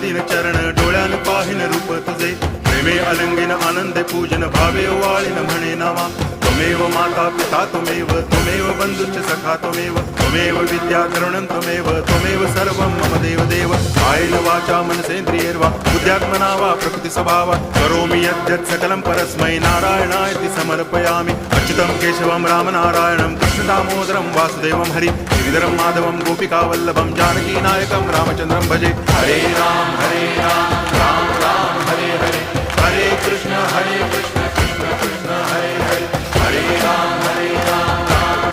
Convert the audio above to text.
वंदिन चरण डोळ्यान पाहिन रूप तुझे प्रेमे अलंगिन आनंदे पूजन भावे वाळीन म्हणे नामा त्वमेव माता पिता त्वमेव बंधुश्च सखा त्वमेव विद्या तरुणं त्वमेव सर्वं मम देव कायेन वाचा मनसेन्द्रियैर्वा बुद्ध्यात्मना वा प्रकृति स्वभावात् करोमि यद्यत् सकलं परस्मै नारायणायति समर्पयामि अच्युतं केशवं रामनारायणं कृष्णदामोदरं वासुदेवं हरि गिरिधरं माधवं गोपिकावल्लभं जानकीनायकं रामचन्द्रं भजे हरे राम राम राम हरे हरे हरे कृष्ण